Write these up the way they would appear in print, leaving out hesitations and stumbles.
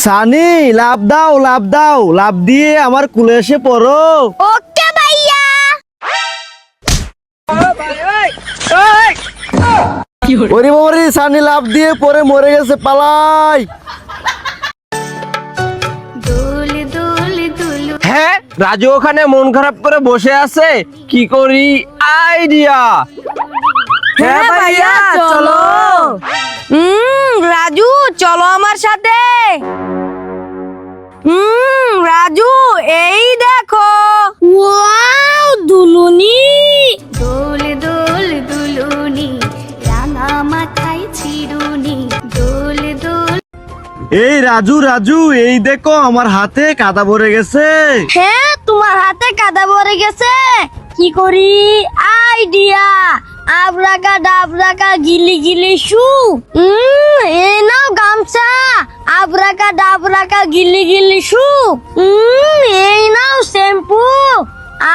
Sunny love দাও, love দাও, লাভ দিয়ে আমার কুলে এসে পড়ো। ওকে ভাইয়া। ওরে বাবারে, সানি লাভ দিয়ে পরে মরে গেছে, পালাই। হ্যাঁ, রাজু ওখানে মন খারাপ করে বসে আছে, কি করি আইডিয়া। হ্যাঁ ভাইয়া চলো। রাজু চলো আমার সাথে। রাজু এই দেখো, ওয়াও দুলুনি। দোল দোল দুলুনি, রাঙা মাথায় চিরুনি। দোল দোল। এই রাজু, রাজু এই দেখো আমার হাতে কাদা ভরে গেছে। হ্যাঁ তোমার হাতে কাদা ভরে গেছে, কি করি আইডিয়া। আবরাকা ডাবরাকা গিলি গিলি শু। এই নাও গামছা। আবরাকা ডাবরাকা গিলি গিলি শু। এই নাও শ্যাম্পু।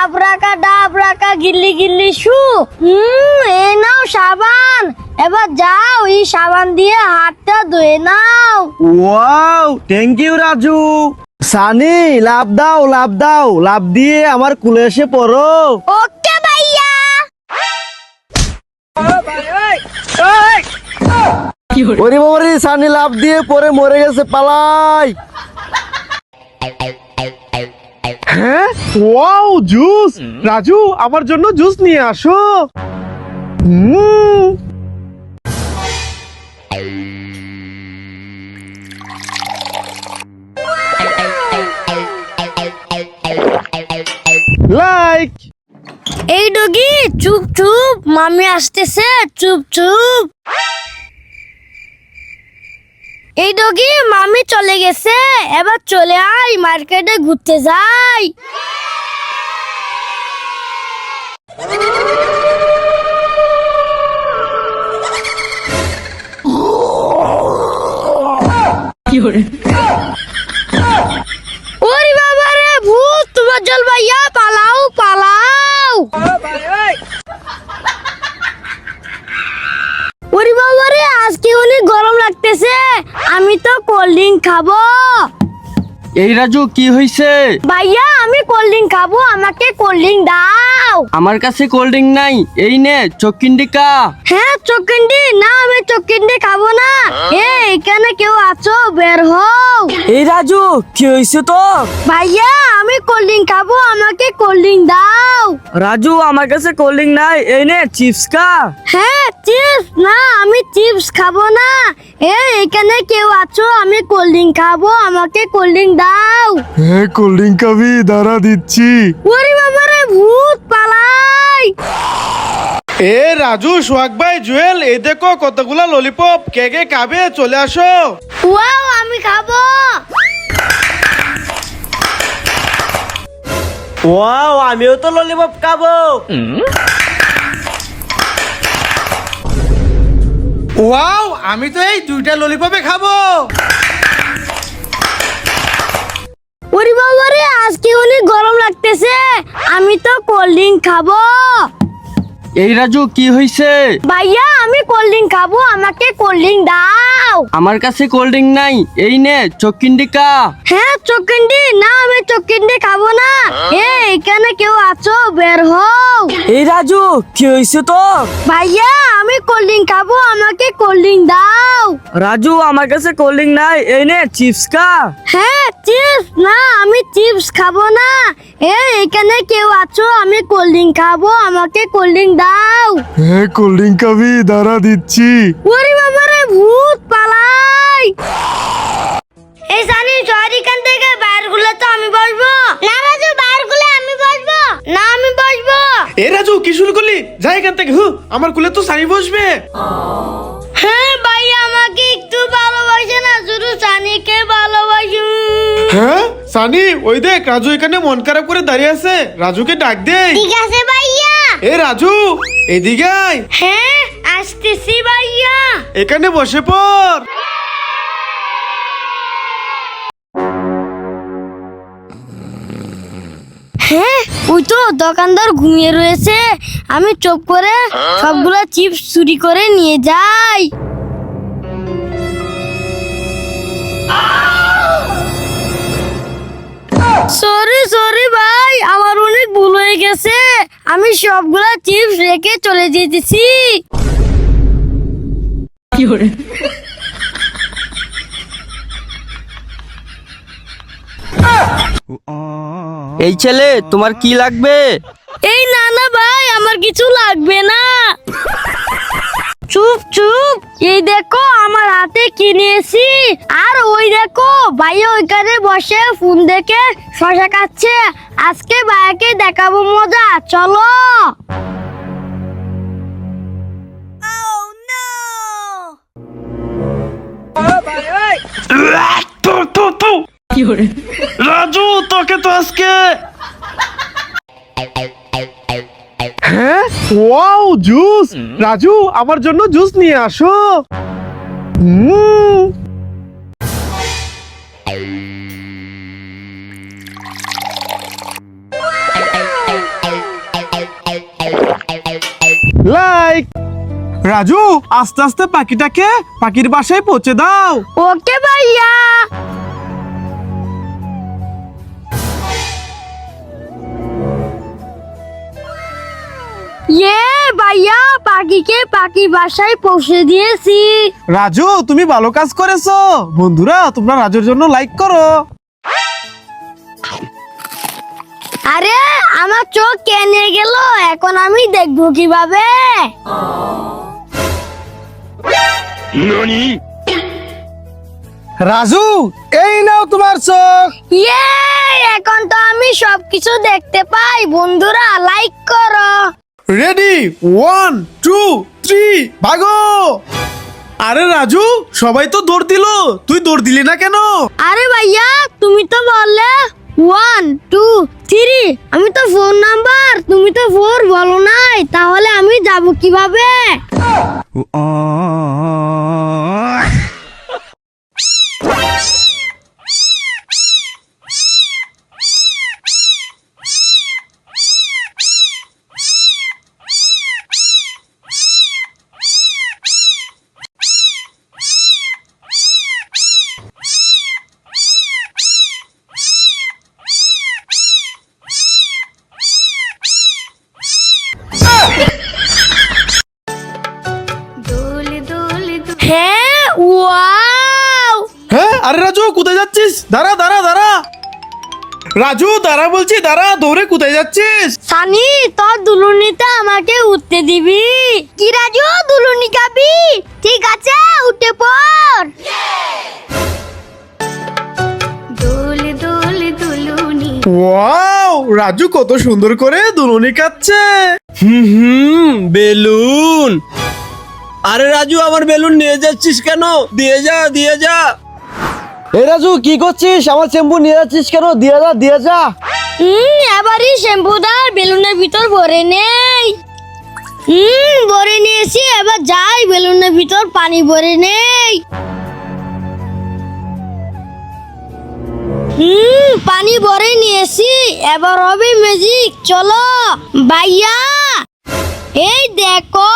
আবরাকা ডাবরাকা গিলি গিলি শু। এই নাও সাবান। এবার যাও এই সাবান দিয়ে হাতটা ধুয়ে নাও। Wow, thank you Raju. Sunny love দাও, লাভ দাও, লাভ দিয়ে আমার কুলে এসে পড়ো। ওকে ভাইয়া। ওরে বাবারে, সানি লাভ দিয়ে পরে মরে গেছে, পালাই। হ্যাঁ, ওয়াও জুস। রাজু আমার জন্য জুস নিয়ে আসো। লাইক। এই ডগি চুপ চুপ, মামি আসতেছে, চুপ চুপ। এই ডগি মামি চলে গেছে, এবার চলে আয় মার্কেটে ঘুরতে যাই। ওরে বাবা রে, ভূত তোমার জল ভাইয়া, পালাও পালাও। ওরে বাবা রে, আজকে অনেক গরম লাগতেছে, আমি তো কোল্ড ড্রিঙ্ক খাবো। এই রাজু কি হইছে? ভাইয়া আমি কোল্ড ড্রিঙ্ক খাবো, আমাকে কোল্ড ড্রিঙ্ক দাও। আমার কাছে কোল্ড ড্রিঙ্ক নাই, এই নে চকিন্ডিকা। হ্যাঁ চকিন্ডি না, আমি চকিন্ডি খাবো না। এখানে কেউ আছো, বের হও। এই রাজু কি হইছে তো? ভাইয়া আমি কোল্ড ড্রিঙ্ক খাবো, আমাকে কোল্ড ড্রিঙ্ক দাও। রাজু আমার কাছে কোল্ড ড্রিঙ্ক নাই, এই নে চিপস খা। হ্যাঁ চিপস না, আমি চিপস খাবো না। এখানে কেউ আছো, আমি কোল্ড ড্রিঙ্ক খাবো, আমাকে কোল্ড ড্রিঙ্ক দাও। হ্যাঁ কোল্ড ড্রিঙ্ক খাবি, দাঁড়া দিচ্ছি। ওরে বাবা রে, ভূত পালাই। এ রাজু, সোহাগ ভাই, জুয়েল, এই দেখো কতগুলা ললিপপ, কে কে খাবে চলে আসো। ওয়াও আমি খাবো। ওয়াও, আমিও তো ললিপপ খাবো। ওয়াও, আমি তো এই দুইটা ললিপপে খাবো। ওরে বাবা রে, আজকে অনেক গরম লাগতেছে, আমি তো কোল্ড ড্রিঙ্ক খাবো। এই রাজু কি হইছে? ভাইয়া আমি কোল্ড ড্রিঙ্ক খাবো, আমাকে কোল্ড ড্রিঙ্ক দাও। আমার কাছে কোল্ড ড্রিঙ্ক নাই, এই নে চকিন্ডিকা। হ্যাঁ চকিন্ডি না, আমি চকিন্ডি খাবো না। এখানে কেউ আছো, বের হও। এই রাজু কি হইছে তো? ভাইয়া আমি কোল্ড ড্রিঙ্ক খাবো, আমাকে কোল্ড ড্রিঙ্ক দাও। রাজু আমার কাছে কোল্ড ড্রিঙ্ক নাই, এই নে চিপস খা। হ্যাঁ চিপস না, আমি চিপস খাবো না। এখানে কেউ আছো, আমি কোল্ড ড্রিঙ্ক খাবো, আমাকে কোল্ড ড্রিঙ্ক দাও। হ্যাঁ কোল্ড ড্রিঙ্ক খাবি, দাঁড়া দিচ্ছি। ওরে বাবা রে, ভূত পালাই। এই জানি এখান থেকে বাইর গুলো তো আমি বসবো না। রাজু বাইর গুলো আমি বসবো না, আমি বসবো। এ রাজু কি শুরু করলি? যাই এখান থেকে। আমার কুলে তো সানি বসবে। হ্যাঁ ভাই আমাকে একটু ভালোবাসে না, শুধু সানিকে ভালোবাসি। হ্যাঁ সানি, ওই দেখ রাজু এখানে মন খারাপ করে দাঁড়িয়ে আছে, রাজুকে ডাক দে। ঠিক আছে ভাইয়া। এ রাজু এদিকে আয়। হ্যাঁ আসতেছি ভাইয়া। এখানে বসে পড়। হ্যাঁ ওই তো দোকানদার ঘুমিয়ে রয়েছে, আমি চুপ করে সবগুলা চিপস চুরি করে নিয়ে যাই। গেছে, আমি সবগুলা চিপস রেখে চলে যেতেছি। এই ছেলে, তোমার কি লাগবে? এই না না ভাই, আমার কিছু লাগবে না। চুপ চুপ, এই দেখো আমার হাতে কি নিয়েছি। আর ওই দেখো ভাই ওইখানে বসে ফোন দেখে শশা খাচ্ছে। আজকে ভাইকে দেখাবো মজা, চলো। রাজু, তোকে তো আজকে হ্যাঁ, ওয়াও জুস। রাজু, আমার জন্য জুস নিয়ে আসো। লাইক। রাজু, আস্তে আস্তে পাখিটাকে পাখির বাসায় পৌঁছে দাও। ওকে ভাইয়া। ভাইয়া, পাখিকে পাখি বাসায় পৌঁছে দিয়েছি। রাজু, তুমি ভালো কাজ করেছো। বন্ধুরা, তোমরা রাজুর জন্য লাইক করো। আরে আমার চোখ কেনে গেল, এখন আমি দেখবো কিভাবে। রাজু, এই নাও তোমার চোখ। এখন তো আমি সবকিছু দেখতে পাই। বন্ধুরা লাইক করো। রেডি, 1 2 3 ভাগো। আরে রাজু, সবাই তো দৌড় দিল, তুই দৌড় দিলি না কেন? আরে ভাইয়া, তুমি তো বললে 1 2 3, আমি তো ফোন নাম্বার, তুমি তো 4 বলো নাই, তাহলে আমি যাব কিভাবে? দোল দোল দোল হ্যাঁ, ওয়াও। হ্যাঁ, আরে রাজু, কোথায় যাচ্ছিস? দাঁড়া দাঁড়া দাঁড়া। রাজু, দাঁড়া বলছি, দাঁড়া। দৌড়ে কোথায় যাচ্ছিস? সানি, তোর দুলুনিতে আমাকে উঠতে দিবি? কি রাজু, দুলুনি খাবি? ঠিক আছে, উঠে পড়। দোল দোল দুলুনি ওয়াও, রাজু কত সুন্দর করে দুলুনি কাচ্ছে। বেলুন। আরে রাজু, আমার বেলুন নিয়ে যাচ্ছিস কেন? দিয়ে যা, দিয়ে যা। এই রাজু, কি করছিস? আমার শ্যাম্পু নিয়ে যাচ্ছিস কেন? দিয়ে যা, দিয়ে যা। এবারই শ্যাম্পুদার বেলুনের ভিতর ভরে নেই। ভরে নিয়েছি, এবার যাই বেলুনের ভিতর পানি ভরে নেই। পানি ভরে নিয়েছি, এবার হবে ম্যাজিক, চলো। ভাইয়া, এই দেখো।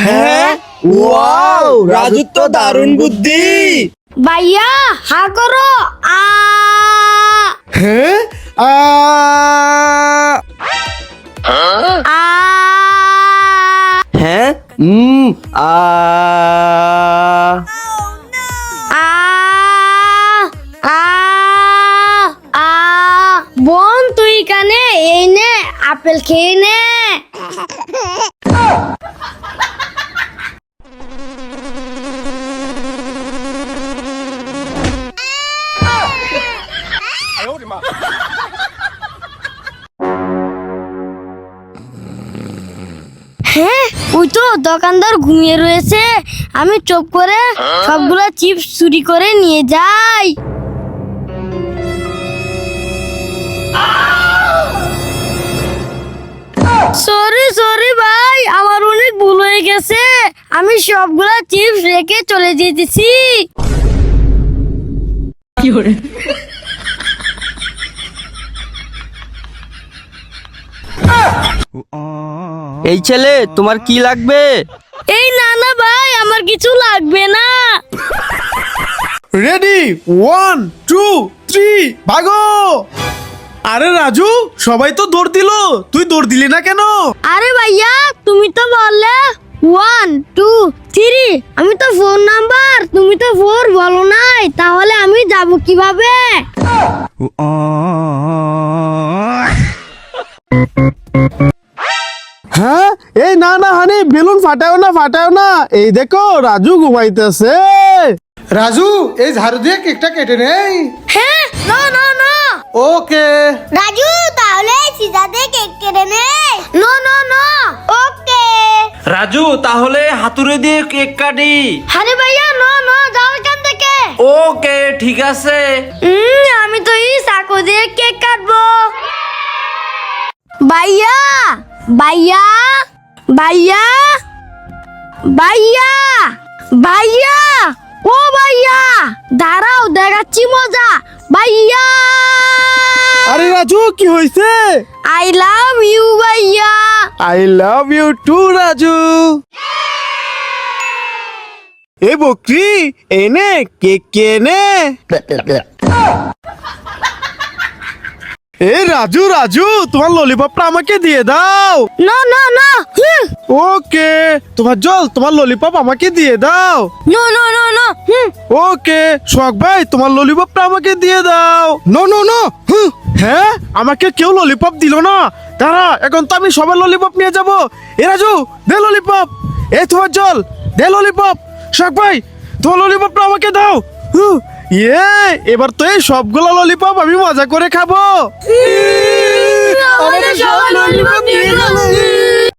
হ্যাঁ, ওয়াও, রাজুর তো দারুণ বুদ্ধি। ভাইয়া, হা করো। হ্যাঁ, আ হ্যাঁ, আ আ আ আ বোন, তুই কানে এই নে, আপেল খেয়ে নে। হ্যাঁ, ওই তো দোকানদার ঘুমিয়ে রয়েছে। আমি চুপ করে সবগুলা চিপস চুরি করে নিয়ে যাই। সরি সরি ভাই, আমার অনেক ভুল হয়ে গেছে। আমি সবগুলা চিপস রেখে চলে যেতেছি। এই ছেলে, তোমার কি লাগবে? এই না না ভাই, আমার কিছু লাগবে না। রেডি, 1 2 3 ভাগো। আরে রাজু সবাই তো দৌড় দিল, তুই দৌড় দিলি না কেন? আরে ভাইয়া তুমি তো বললে 1 2 3, আমি তো ফোন নাম্বার, তুমি তো 4 বলো নাই, তাহলে আমি যাব কিভাবে? হ্যাঁ, এই না না হানি, বেলুন ফাটাও না, এই দেখো রাজু ঘুমাইতেছে। রাজু এই ঝাড়ু দিয়ে কেকটা কেটে নেই। হ্যাঁ, no no no. Okay. Raju তাহলে সিজা দিয়ে কেক কেটে নে। No no no. Okay. Raju তাহলে হাতুড়ি দিয়ে কেক কাটি। আরে ভাইয়া নো নো, যাও এখান থেকে। ওকে ঠিক আছে। আমি তো এই চাকু দিয়ে কেক কাটবো। ভাইয়া ভাইয়া ভাইয়া ভাইয়া ভাইয়া, ও ভাইয়া দাঁড়াও, দেখাচ্ছি মজা। ভাইয়া আরে রাজু কি হয়েছে? আই লাভ ইউ ভাইয়া। I love you too Raju. এ বকরি এনে কেক কেনে। এ রাজু রাজু তোমার ললিপপটা আমাকে দিয়ে দাও। No no no. ওকে, তোমার ললিপপ আমাকে দিয়ে দাও। No no no no. Okay, Sohag ভাই তোমার ললিপপটা আমাকে দিয়ে দাও। No no no. হ্যাঁ, আমাকে কেউ ললিপপ দিল না। দাঁড়া, এখন তো আমি সবার ললিপপ নিয়ে যাব। এ রাজু দে ললিপপ। এ তোমার জল দে ললিপপ। সোহাগ ভাই তোমার ললিপপটা আমাকে দাও। ইয়ে, এবার তো এই সবগুলো ললিপপ আমি মজা করে খাবো। আমাদের সবার ললিপপ নিয়ে গেল।